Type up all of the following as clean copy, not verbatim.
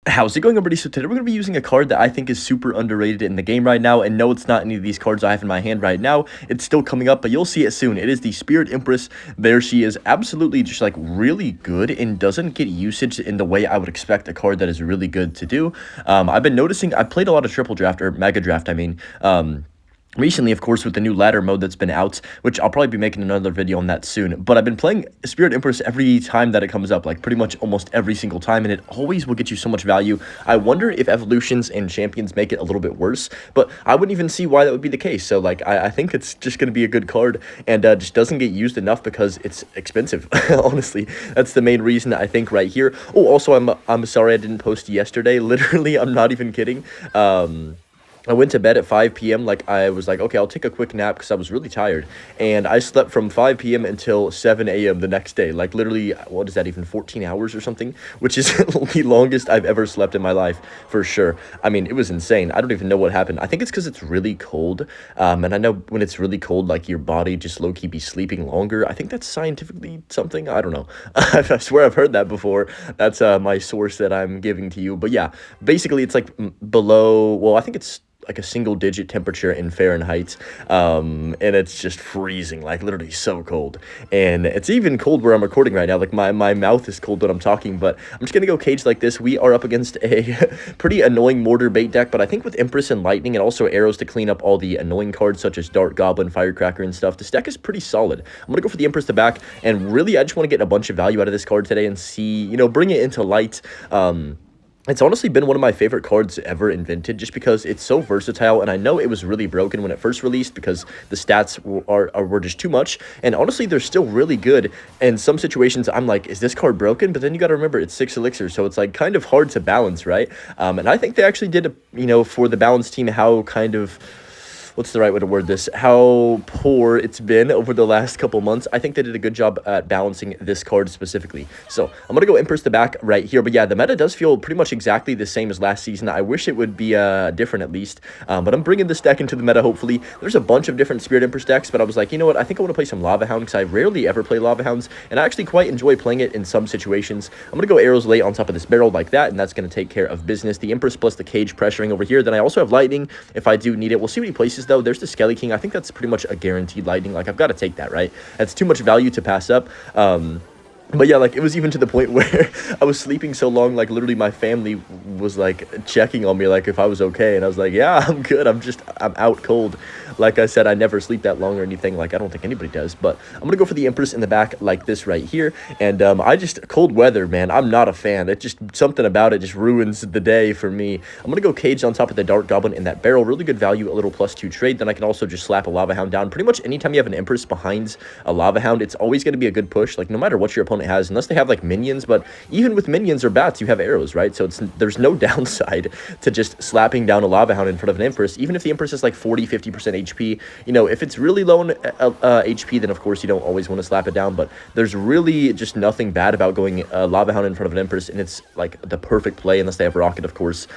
How's it going, everybody? So today we're going to be using a card that I think is super underrated in the game right now, and no, it's not any of these cards I have in my hand right now. It's still coming up, but you'll see it soon. It is the Spirit Empress. There she is, absolutely just like really good and doesn't get usage in the way I would expect a card that is really good to do. I've been noticing, I played a lot of triple draft, or mega draft, I mean, recently, of course, with the new ladder mode that's been out, which I'll probably be making another video on that soon. But I've been playing Spirit Empress every time that it comes up, like pretty much almost every single time, and it always will get you so much value. I wonder if evolutions and champions make it a little bit worse, but I wouldn't even see why that would be the case. So, like, I think it's just going to be a good card, and just doesn't get used enough because it's expensive. Honestly, that's the main reason, I think, right here. Oh, also, I'm sorry I didn't post yesterday. Literally, I'm not even kidding. I went to bed at 5 p.m. Like, I was like, okay, I'll take a quick nap because I was really tired. And I slept from 5 p.m. until 7 a.m. the next day. Like, literally, what is that, even 14 hours or something? Which is the longest I've ever slept in my life, for sure. I mean, it was insane. I don't even know what happened. I think it's because it's really cold. And I know when it's really cold, like, your body just low-key be sleeping longer. I think that's scientifically something. I don't know. I swear I've heard that before. That's my source that I'm giving to you. But yeah, basically, it's like below, well, I think it's like a single-digit temperature in Fahrenheit, and it's just freezing, like literally so cold. And it's even cold where I'm recording right now. Like my mouth is cold when I'm talking, but I'm just gonna go cage like this. We are up against a pretty annoying Mortar bait deck, but I think with Empress and Lightning and also arrows to clean up all the annoying cards such as Dart, Goblin, Firecracker, and stuff, this deck is pretty solid. I'm gonna go for the Empress to back, and really I just want to get a bunch of value out of this card today and see, you know, bring it into light. It's honestly been one of my favorite cards ever invented just because it's so versatile, and I know it was really broken when it first released because the stats were just too much, and honestly, they're still really good. In some situations, I'm like, is this card broken? But then you got to remember, it's 6 elixirs, so it's like kind of hard to balance, right? And I think they actually did, you know, for the balance team, how kind of... what's the right way to word this? How poor it's been over the last couple months. I think they did a good job at balancing this card specifically. So I'm going to go Empress to back right here. But yeah, the meta does feel pretty much exactly the same as last season. I wish it would be different at least. But I'm bringing this deck into the meta, hopefully. There's a bunch of different Spirit Empress decks, but I was like, you know what? I think I want to play some Lava Hound because I rarely ever play Lava Hounds, and I actually quite enjoy playing it in some situations. I'm going to go arrows late on top of this barrel like that, and that's going to take care of business. The Empress plus the cage pressuring over here. Then I also have Lightning if I do need it. We'll see what he places, though. There's the Skelly King. I think that's pretty much a guaranteed Lightning. Like, I've got to take that, right? That's too much value to pass up. But yeah, like, it was even to the point where I was sleeping so long, like, literally my family was, like, checking on me, like, if I was okay, and I was like, yeah, I'm good, I'm out cold. Like I said, I never sleep that long or anything, like, I don't think anybody does, but I'm gonna go for the Empress in the back like this right here, and cold weather, man, I'm not a fan. It just, something about it just ruins the day for me. I'm gonna go cage on top of the Dart Goblin in that barrel, really good value, a little +2 trade, then I can also just slap a Lava Hound down. Pretty much anytime you have an Empress behind a Lava Hound, it's always gonna be a good push, like, no matter what your opponent has, unless they have like minions. But even with minions or bats, you have arrows, right? So there's no downside to just slapping down a Lava Hound in front of an Empress, even if the Empress is like 40-50% HP. You know, if it's really low in HP, then of course you don't always want to slap it down, but there's really just nothing bad about going Lava Hound in front of an Empress, and it's like the perfect play unless they have Rocket, of course.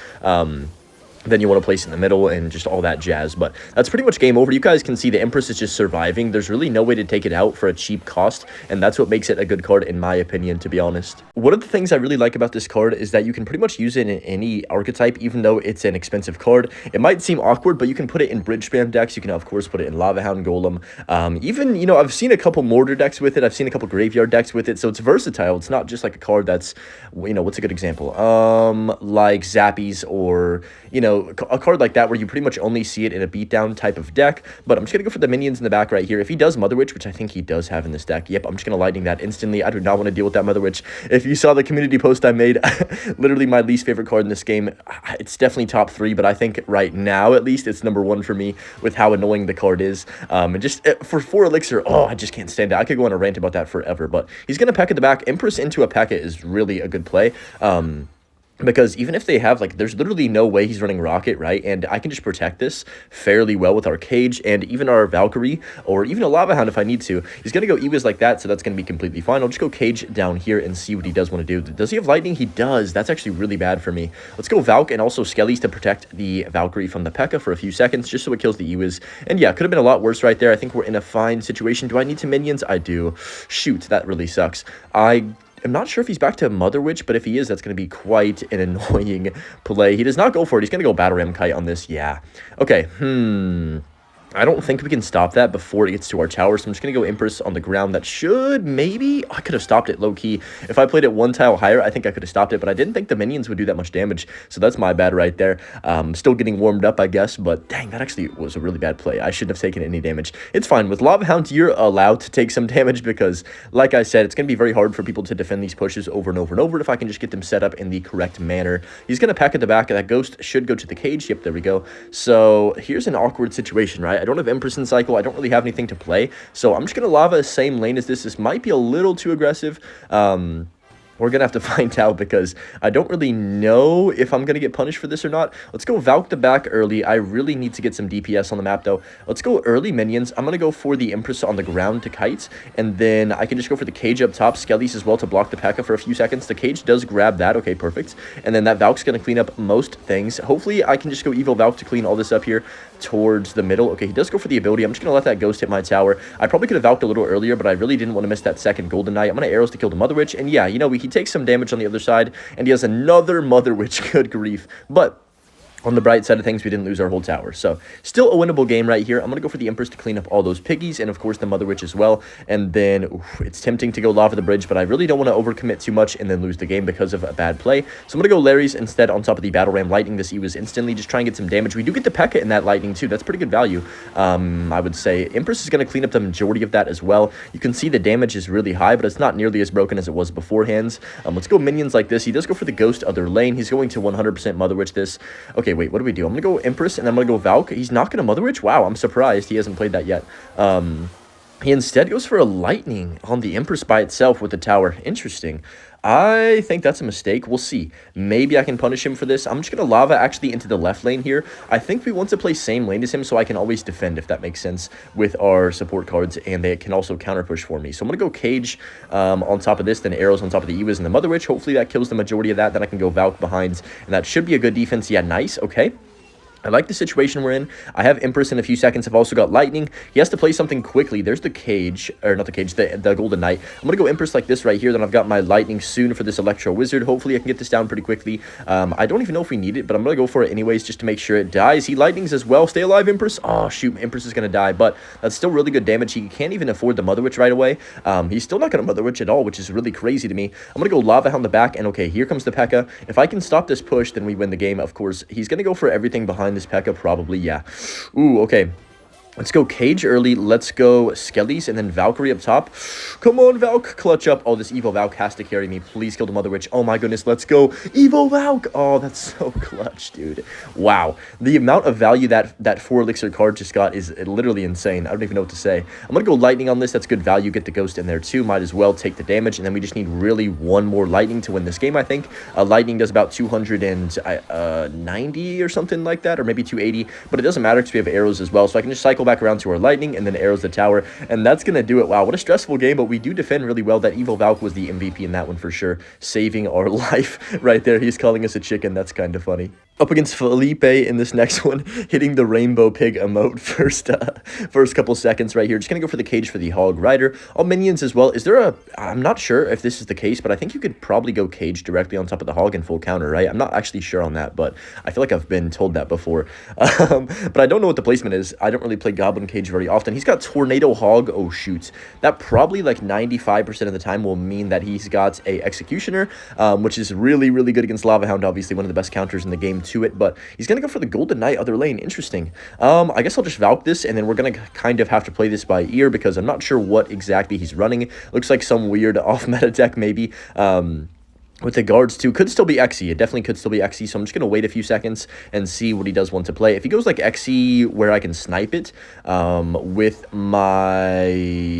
Then you want to place in the middle and just all that jazz. But that's pretty much game over. You guys can see the Empress is just surviving. There's really no way to take it out for a cheap cost, and that's what makes it a good card in my opinion, to be honest. One of the things I really like about this card is that you can pretty much use it in any archetype, even though it's an expensive card. It might seem awkward, but you can put it in bridge spam decks. You can, of course, put it in Lava Hound, Golem. Even, you know, I've seen a couple Mortar decks with it. I've seen a couple Graveyard decks with it, so it's versatile. It's not just like a card that's, you know, what's a good example? Like Zappies, or, you know, a card like that where you pretty much only see it in a beatdown type of deck. But I'm just going to go for the minions in the back right here. If he does Mother Witch, which I think he does have in this deck, yep, I'm just going to Lightning that instantly. I do not want to deal with that Mother Witch. If you saw the community post I made, literally my least favorite card in this game, it's definitely top 3, but I think right now, at least, it's number 1 for me with how annoying the card is. And just for 4 elixir, oh, I just can't stand it. I could go on a rant about that forever, but he's going to P.E.K.K.A the back. Empress into a P.E.K.K.A is really a good play. Because even if they have, like, there's literally no way he's running Rocket, right? And I can just protect this fairly well with our Cage and even our Valkyrie, or even a Lava Hound if I need to. He's going to go Ewiz like that, so that's going to be completely fine. I'll just go Cage down here and see what he does want to do. Does he have Lightning? He does. That's actually really bad for me. Let's go Valk and also Skellies to protect the Valkyrie from the P.E.K.K.A for a few seconds, just so it kills the Ewiz. And yeah, could have been a lot worse right there. I think we're in a fine situation. Do I need to minions? I do. Shoot, that really sucks. am not sure if he's back to Mother Witch, but if he is, that's going to be quite an annoying play. He does not go for it. He's going to go Battle Ram Kite on this. Yeah. Okay. I don't think we can stop that before it gets to our tower, so I'm just going to go Empress on the ground. That should, maybe, I could have stopped it low-key. If I played it one tile higher, I think I could have stopped it, but I didn't think the minions would do that much damage, so that's my bad right there. Still getting warmed up, I guess, but dang, that actually was a really bad play. I shouldn't have taken any damage. It's fine. With Lava Hound, you're allowed to take some damage because, like I said, it's going to be very hard for people to defend these pushes over and over and over if I can just get them set up in the correct manner. He's going to pack at the back. That Ghost should go to the cage. Yep, there we go. So here's an awkward situation, right? I don't have Empress in cycle. I don't really have anything to play, so I'm just going to lava the same lane as this. This might be a little too aggressive. We're going to have to find out because I don't really know if I'm going to get punished for this or not. Let's go Valk the back early. I really need to get some DPS on the map, though. Let's go early minions. I'm going to go for the Empress on the ground to kites, and then I can just go for the cage up top. Skellies as well to block the P.E.K.K.A. for a few seconds. The cage does grab that. Okay, perfect. And then that Valk's going to clean up most things. Hopefully, I can just go Evil Valk to clean all this up here towards the middle. Okay, he does go for the ability. I'm just going to let that Ghost hit my tower. I probably could have Valked a little earlier, but I really didn't want to miss that second Golden Knight. I'm going to arrows to kill the Mother Witch, and yeah, you know, he takes some damage on the other side, and he has another Mother Witch. Good grief. But on the bright side of things, we didn't lose our whole tower. So, still a winnable game right here. I'm going to go for the Empress to clean up all those piggies, and of course the Mother Witch as well. And then, it's tempting to go Lava the Bridge, but I really don't want to overcommit too much and then lose the game because of a bad play. So, I'm going to go Larry's instead on top of the Battle Ram Lightning. This E was instantly just try and get some damage. We do get the P.E.K.K.A. in that Lightning too. That's pretty good value, I would say. Empress is going to clean up the majority of that as well. You can see the damage is really high, but it's not nearly as broken as it was beforehand. Let's go minions like this. He does go for the Ghost other lane. He's going to 100% Mother Witch this. Okay, wait, what do we do? I'm going to go Empress, and I'm going to go Valk. He's not going to Mother Witch? Wow, I'm surprised he hasn't played that yet. He instead goes for a Lightning on the Empress by itself with the tower. Interesting. I think that's a mistake. We'll see. Maybe I can punish him for this. I'm just going to Lava actually into the left lane here. I think we want to play same lane as him so I can always defend, if that makes sense, with our support cards, and they can also counter push for me. So I'm going to go Cage on top of this, then arrows on top of the Ewas and the Mother Witch. Hopefully that kills the majority of that. Then I can go Valk behind, and that should be a good defense. Yeah, nice. Okay. I like the situation we're in. I have Empress in a few seconds. I've also got Lightning. He has to play something quickly. There's the cage, or not the cage, the Golden Knight. I'm going to go Empress like this right here. Then I've got my Lightning soon for this Electro Wizard. Hopefully I can get this down pretty quickly. I don't even know if we need it, but I'm going to go for it anyways just to make sure it dies. He Lightnings as well. Stay alive, Empress. Oh, shoot. Empress is going to die, but that's still really good damage. He can't even afford the Mother Witch right away. He's still not going to Mother Witch at all, which is really crazy to me. I'm going to go Lava Hound the back, and okay, here comes the P.E.K.K.A. If I can stop this push, then we win the game, of course. He's going to go for everything behind this P.E.K.K.A. probably. Yeah. Ooh, okay. Let's go Cage early. Let's go Skellies and then Valkyrie up top. Come on, Valk. Clutch up. Oh, this Evo Valk has to carry me. Please kill the Mother Witch. Oh, my goodness. Let's go. Evo Valk. Oh, that's so clutch, dude. Wow. The amount of value that 4 elixir card just got is literally insane. I don't even know what to say. I'm going to go Lightning on this. That's good value. Get the Ghost in there, too. Might as well take the damage. And then we just need really one more Lightning to win this game, I think. Lightning does about 290 or something like that, or maybe 280. But it doesn't matter because we have arrows as well. So I can just cycle back around to our Lightning and then arrows the tower, and that's gonna do it. Wow, what a stressful game, but we do defend really well. That Evil Valk was the MVP in that one for sure, saving our life right there. He's calling us a chicken. That's kind of funny. Up against Felipe in this next one, hitting the Rainbow Pig emote first couple seconds right here. Just gonna go for the cage for the Hog Rider. All minions as well. Is there a... I'm not sure if this is the case, but I think you could probably go cage directly on top of the Hog and full counter, right? I'm not actually sure on that, but I feel like I've been told that before. But I don't know what the placement is. I don't really play Goblin Cage very often. He's got Tornado Hog. Oh, shoot. That probably like 95% of the time will mean that he's got a Executioner, which is really, really good against Lava Hound. Obviously, one of the best counters in the game to it, but he's gonna go for the Golden Knight other lane. Interesting. I guess I'll just Valk this, and then we're gonna kind of have to play this by ear because I'm not sure what exactly he's running. Looks like some weird off-meta deck maybe. With the guards, too, could still be Xe. It definitely could still be Xe, so I'm just going to wait a few seconds and see what he does want to play. If he goes like Xe where I can snipe it with my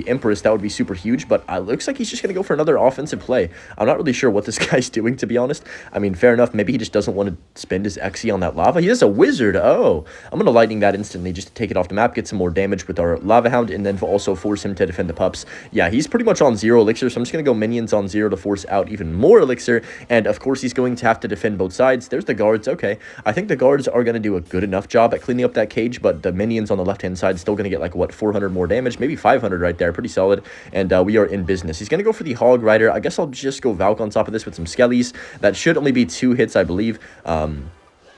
Empress, that would be super huge, but it looks like he's just going to go for another offensive play. I'm not really sure what this guy's doing, to be honest. I mean, fair enough. Maybe he just doesn't want to spend his Xe on that lava. He has a Wizard. Oh, I'm going to Lightning that instantly just to take it off the map, get some more damage with our Lava Hound, and then also force him to defend the pups. Yeah, he's pretty much on 0 elixir, so I'm just going to go minions on 0 to force out even more elixir. elixir, and of course he's going to have to defend both sides. There's the guards. Okay, I think the guards are going to do a good enough job at cleaning up that cage, but the minions on the left-hand side still going to get like, what, 400 more damage, maybe 500 right there, pretty solid, and we are in business. He's going to go for the Hog Rider. I guess I'll just go Valk on top of this with some skellies. That should only be 2 hits, I believe.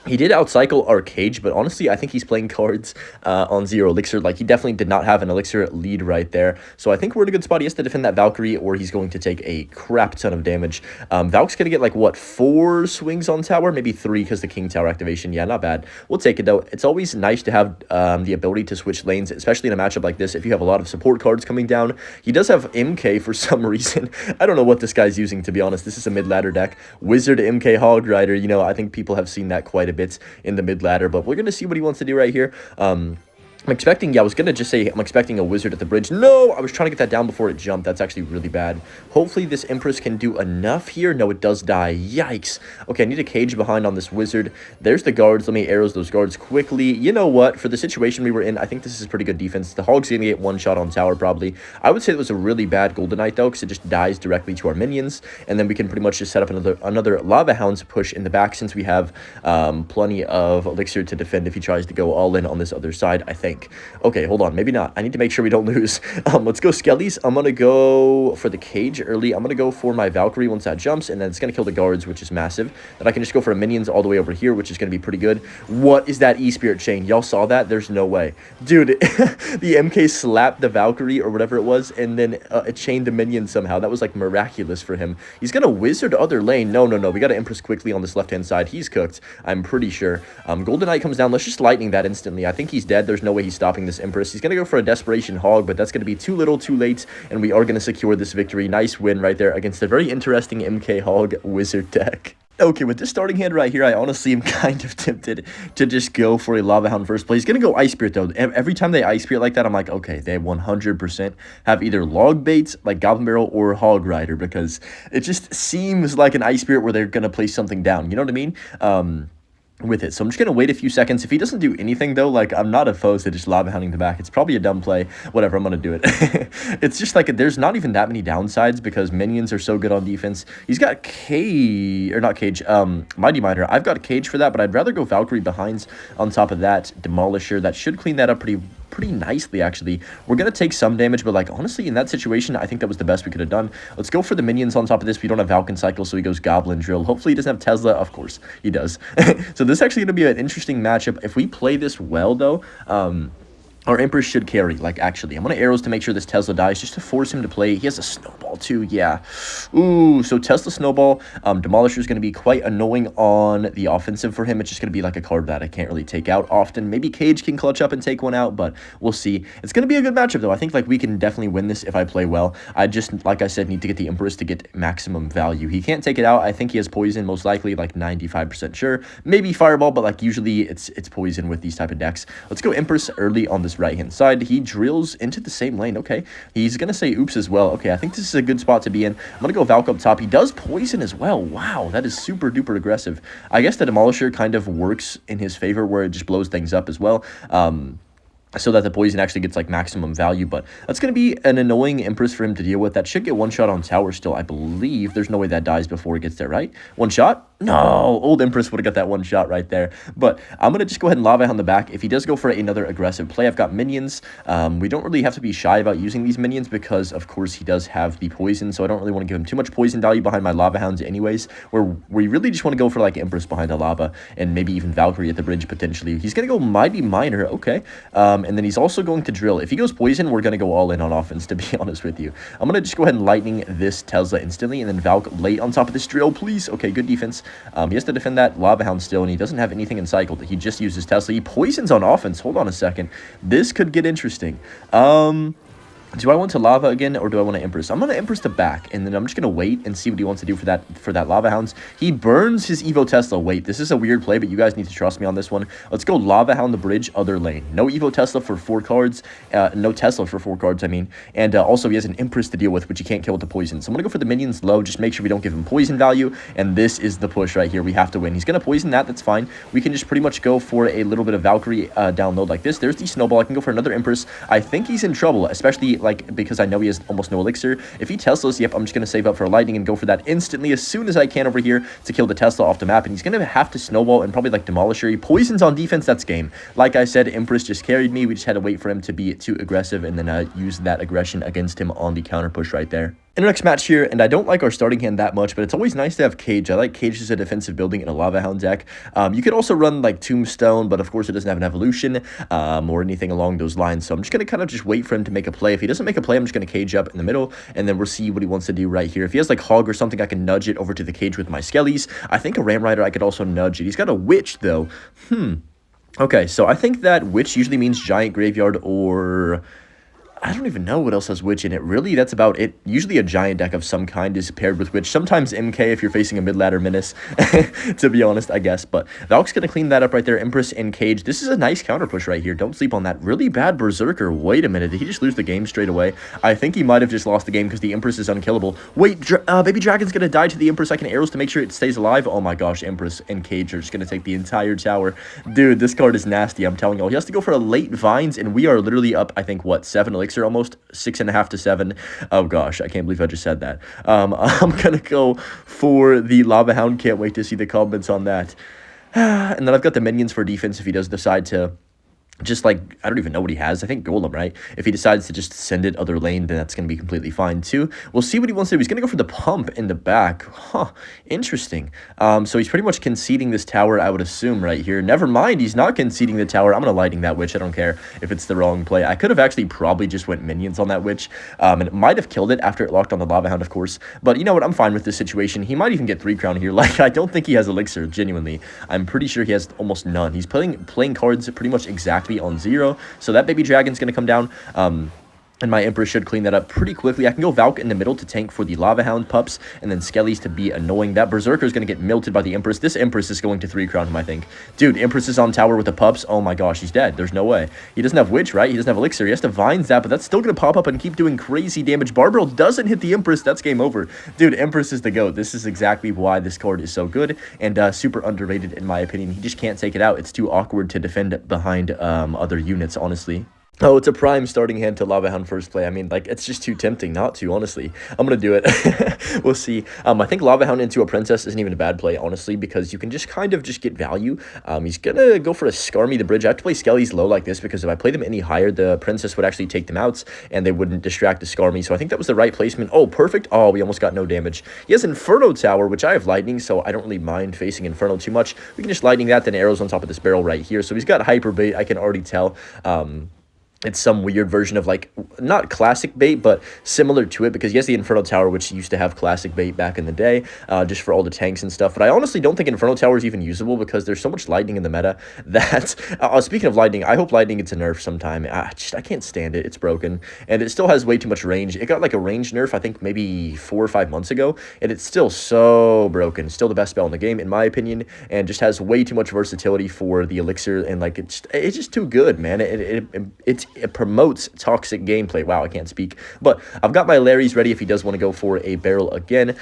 He did outcycle our cage, but honestly, I think he's playing cards on 0 elixir. Like, he definitely did not have an elixir lead right there. So I think we're in a good spot. He has to defend that Valkyrie, or he's going to take a crap ton of damage. Valk's going to get, like, what, 4 swings on tower? Maybe 3 because the King Tower activation. Yeah, not bad. We'll take it, though. It's always nice to have the ability to switch lanes, especially in a matchup like this. If you have a lot of support cards coming down, he does have MK for some reason. I don't know what this guy's using, to be honest. This is a mid-ladder deck. Wizard MK Hog Rider. You know, I think people have seen that quite a bit in the mid ladder, but we're gonna see what he wants to do right here. I'm expecting, yeah, I was going to just say I'm expecting a wizard at the bridge. No, I was trying to get that down before it jumped. That's actually really bad. Hopefully this Empress can do enough here. No, it does die. Yikes. Okay, I need a cage behind on this wizard. There's the guards. Let me arrows those guards quickly. You know what? For the situation we were in, I think this is pretty good defense. The Hog's going to get 1 shot on tower, probably. I would say it was a really bad Golden Knight, though, because it just dies directly to our minions, and then we can pretty much just set up another Lava Hounds push in the back, since we have plenty of elixir to defend if he tries to go all in on this other side, I think. Okay, hold on. Maybe not. I need to make sure we don't lose. Let's go Skellies. I'm going to go for the cage early. I'm going to go for my Valkyrie once that jumps, and then it's going to kill the guards, which is massive. Then I can just go for minions all the way over here, which is going to be pretty good. What is that E-Spirit chain? Y'all saw that? There's no way. Dude, the MK slapped the Valkyrie or whatever it was, and then it chained the minion somehow. That was, like, miraculous for him. He's going to wizard other lane. No. We got to Empress quickly on this left-hand side. He's cooked, I'm pretty sure. Golden Knight comes down. Let's just lightning that instantly. I think he's dead. There's no way he's stopping this Empress. He's going to go for a Desperation Hog, but that's going to be too little, too late, and we are going to secure this victory. Nice win right there against a very interesting MK Hog wizard deck. Okay, with this starting hand right here, I honestly am kind of tempted to just go for a Lava Hound first play. He's going to go Ice Spirit, though. Every time they Ice Spirit like that, I'm like, okay, they 100% have either Log Bait, like Goblin Barrel, or Hog Rider, because it just seems like an Ice Spirit where they're going to place something down. You know what I mean? With it. So I'm just going to wait a few seconds. If he doesn't do anything, though, like, I'm not opposed to just Lava Hounding the back. It's probably a dumb play. Whatever, I'm going to do it. It's just like, there's not even that many downsides because minions are so good on defense. He's got Cage, or not Cage, Mighty Miter. I've got a Cage for that, but I'd rather go Valkyrie behinds on top of that. Demolisher. That should clean that up pretty nicely, actually. We're going to take some damage, but, like, honestly, in that situation, I think that was the best we could have done. Let's go for the minions on top of this. We don't have Valken Cycle, so he goes Goblin Drill. Hopefully he doesn't have Tesla. Of course, he does. So this is actually going to be an interesting matchup. If we play this well, though, our Empress should carry, like, actually. I'm going to arrows to make sure this Tesla dies, just to force him to play. He has a Snowball, too, yeah. Ooh, so Tesla Snowball. Demolisher is going to be quite annoying on the offensive for him. It's just going to be, like, a card that I can't really take out often. Maybe Cage can clutch up and take one out, but we'll see. It's going to be a good matchup, though. I think, like, we can definitely win this if I play well. I just, like I said, need to get the Empress to get maximum value. He can't take it out. I think he has poison, most likely, like, 95% sure. Maybe Fireball, but, like, usually it's poison with these type of decks. Let's go Empress early on this right-hand side. He drills into the same lane. Okay, he's gonna say oops as well. Okay, I think this is a good spot to be in. I'm gonna go Valk up top. He does poison as well. Wow, that is super duper aggressive. I guess the Demolisher kind of works in his favor where it just blows things up as well. So that the poison actually gets, like, maximum value, but that's going to be an annoying Empress for him to deal with. That should get 1 shot on tower still, I believe. There's no way that dies before it gets there, right? 1 shot? No, old Empress would have got that 1 shot right there. But I'm going to just go ahead and Lava on the back. If he does go for another aggressive play, I've got minions. We don't really have to be shy about using these minions because, of course, he does have the poison, so I don't really want to give him too much poison value behind my Lava Hounds anyways, where we really just want to go for, like, Empress behind the Lava and maybe even Valkyrie at the bridge potentially. He's going to go Mighty Miner, okay. And then he's also going to drill. If he goes poison, we're going to go all in on offense, to be honest with you. I'm going to just go ahead and lightning this Tesla instantly, and then Valk late on top of this drill, please. Okay, good defense. He has to defend that Lava Hound still, and he doesn't have anything in cycle. He just uses Tesla. He poisons on offense. Hold on a second. This could get interesting. Do I want to Lava again, or do I want to Empress? I'm going to Empress the back, and then I'm just going to wait and see what he wants to do for that Lava Hounds. He burns his Evo Tesla. Wait, this is a weird play, but you guys need to trust me on this one. Let's go Lava Hound the bridge, other lane. No Evo Tesla for 4 cards. No Tesla for 4 cards, I mean. And also, he has an Empress to deal with, which he can't kill with the poison. So I'm going to go for the minions low, just make sure we don't give him poison value. And this is the push right here. We have to win. He's going to poison that. That's fine. We can just pretty much go for a little bit of Valkyrie down low like this. There's the Snowball. I can go for another Empress. I think he's in trouble, especially like, because I know he has almost no elixir. If he Teslas, yep, I'm just going to save up for a lightning and go for that instantly as soon as I can over here to kill the Tesla off the map. And he's going to have to snowball and probably, like, Demolisher. He poisons on defense. That's game. Like I said, Empress just carried me. We just had to wait for him to be too aggressive and then use that aggression against him on the counter push right there. In our next match here, and I don't like our starting hand that much, but it's always nice to have Cage. I like Cage as a defensive building in a Lava Hound deck. You could also run, like, Tombstone, but of course it doesn't have an evolution or anything along those lines. So I'm just going to kind of just wait for him to make a play. If he doesn't make a play, I'm just going to Cage up in the middle, and then we'll see what he wants to do right here. If he has, like, Hog or something, I can nudge it over to the Cage with my Skellies. I think a Ram Rider I could also nudge it. He's got a Witch, though. Okay, so I think that Witch usually means Giant Graveyard or... I don't even know what else has Witch in it. Really, that's about it. Usually a giant deck of some kind is paired with Witch. Sometimes MK if you're facing a mid-ladder Menace, to be honest, I guess. But Valk's going to clean that up right there. Empress and Cage. This is a nice counter push right here. Don't sleep on that. Really bad Berserker. Wait a minute. Did he just lose the game straight away? I think he might have just lost the game because the Empress is unkillable. Wait, Baby Dragon's going to die to the Empress. I can arrows to make sure it stays alive. Oh my gosh, Empress and Cage are just going to take the entire tower. Dude, this card is nasty. I'm telling y'all. He has to go for a late Vines, and we are literally up, I think, what, 7 elixir almost? 6.5 to 7. Oh gosh, I can't believe I just said that. I'm gonna go for the Lava Hound. Can't wait to see the comments on that. And then I've got the minions for defense if he does decide to just, like, I don't even know what he has. I think Golem, right? If he decides to just send it other lane, then that's going to be completely fine, too. We'll see what he wants to do. He's going to go for the pump in the back. Huh. Interesting. So he's pretty much conceding this tower, I would assume, right here. Never mind. He's not conceding the tower. I'm going to Lightning that Witch. I don't care if it's the wrong play. I could have actually probably just went minions on that Witch. And it might have killed it after it locked on the Lava Hound, of course. But you know what? I'm fine with this situation. He might even get 3 crown here. Like, I don't think he has elixir, genuinely. I'm pretty sure he has almost none. He's playing cards pretty much exactly on 0. So that Baby Dragon's going to come down. And my Emperor should clean that up pretty quickly. I can go Valk in the middle to tank for the Lava Hound pups, and then Skellies to be annoying. That Berserker is going to get melted by the Empress. This Empress is going to 3 crown him, I think. Dude, Empress is on tower with the pups. Oh my gosh, he's dead. There's no way. He doesn't have Witch, right? He doesn't have Elixir. He has to Vines that, but that's still going to pop up and keep doing crazy damage. Barbell doesn't hit the Empress. That's game over. Dude, Empress is the GOAT. This is exactly why this card is so good and super underrated, in my opinion. He just can't take it out. It's too awkward to defend behind other units, honestly. Oh, it's a prime starting hand to Lava Hound first play. I mean, like, it's just too tempting not to, honestly. I'm going to do it. We'll see. I think Lava Hound into a Princess isn't even a bad play, honestly, because you can just kind of just get value. He's going to go for a Skarmy the Bridge. I have to play Skellies low like this because if I play them any higher, the Princess would actually take them out and they wouldn't distract the Skarmy. So I think that was the right placement. Oh, perfect. Oh, we almost got no damage. He has Inferno Tower, which I have Lightning, so I don't really mind facing Inferno too much. We can just Lightning that, then arrows on top of this barrel right here. So he's got Hyper Bait. I can already tell. It's some weird version of, like, not classic bait, but similar to it, because he has the Inferno Tower, which used to have classic bait back in the day, just for all the tanks and stuff. But I honestly don't think Inferno Tower is even usable, because there's so much lightning in the meta that, speaking of lightning, I hope lightning gets a nerf sometime. I can't stand it. It's broken, and it still has way too much range. It got, like, a range nerf, I think, maybe 4 or 5 months ago, and it's still so broken. Still the best spell in the game, in my opinion, and just has way too much versatility for the elixir, and, like, it's just too good, man. It promotes toxic gameplay. Wow, I can't speak. But I've got my Larry's ready if he does want to go for a barrel again.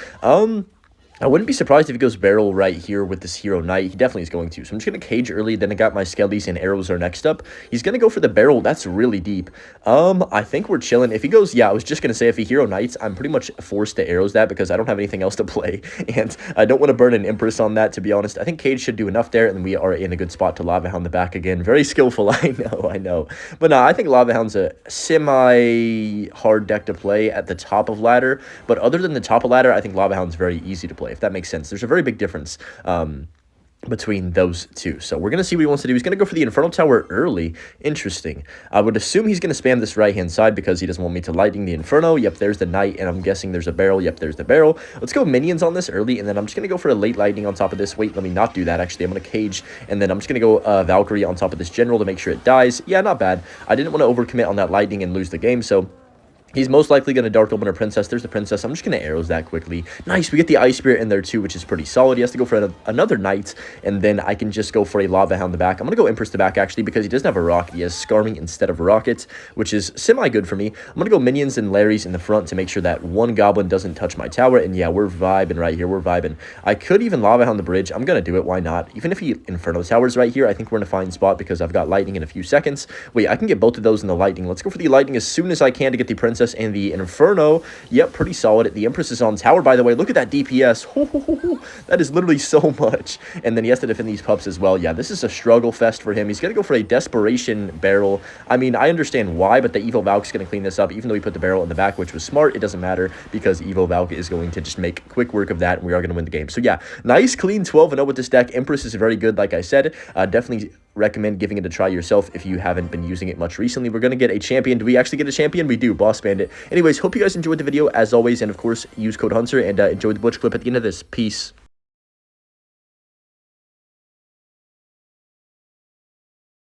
I wouldn't be surprised if he goes barrel right here with this Hero Knight. He definitely is going to. So I'm just going to Cage early. Then I got my Skellies and arrows are next up. He's going to go for the barrel. That's really deep. I think we're chilling. If he goes, yeah, I was just going to say if he Hero Knights, I'm pretty much forced to arrows that because I don't have anything else to play. And I don't want to burn an Empress on that, to be honest. I think Cage should do enough there. And we are in a good spot to Lava Hound the back again. Very skillful, I know. But no, I think Lava Hound's a semi-hard deck to play at the top of ladder. But other than the top of ladder, I think Lava Hound's very easy to play, if that makes sense. There's a very big difference between those two. So we're going to see what he wants to do. He's going to go for the Inferno Tower early. Interesting. I would assume he's going to spam this right-hand side because he doesn't want me to Lightning the Inferno. Yep, there's the Knight, and I'm guessing there's a barrel. Yep, there's the barrel. Let's go Minions on this early, and then I'm just going to go for a late Lightning on top of this. Wait, let me not do that, actually. I'm going to Cage, and then I'm just going to go Valkyrie on top of this General to make sure it dies. Yeah, not bad. I didn't want to overcommit on that Lightning and lose the game, so He's most likely going to Dark Open a Princess. There's the Princess. I'm just going to arrows that quickly. Nice. We get the Ice Spirit in there too, which is pretty solid. He has to go for another Knight, and then I can just go for a Lava Hound the back. I'm going to go Empress the back, actually, because he doesn't have a Rocket. He has Skarmy instead of Rockets, which is semi-good for me. I'm going to go Minions and Larrys in the front to make sure that one Goblin doesn't touch my tower, and yeah, we're vibing right here. We're vibing. I could even Lava Hound the bridge. I'm going to do it. Why not? Even if he Inferno Towers right here, I think we're in a fine spot because I've got Lightning in a few seconds. Wait, I can get both of those in the Lightning. Let's go for the Lightning as soon as I can to get the Princess and the Inferno. Yep, pretty solid. The Empress is on tower, by the way. Look at that DPS. That is literally so much. And then he has to defend these pups as well. Yeah, this is a struggle fest for him. He's going to go for a Desperation Barrel. I mean, I understand why, but the Evo Valk is going to clean this up. Even though he put the barrel in the back, which was smart, it doesn't matter because Evo Valk is going to just make quick work of that, and we are going to win the game. So yeah, nice, clean 12-0 with this deck. Empress is very good, like I said. Definitely recommend giving it a try yourself if you haven't been using it much recently. We're going to get a champion. Do we actually get a champion? We do. Boss Bandit. Anyways, hope you guys enjoyed the video as always, and of course, use code Hunter and enjoy the Butch clip at the end of this. Peace.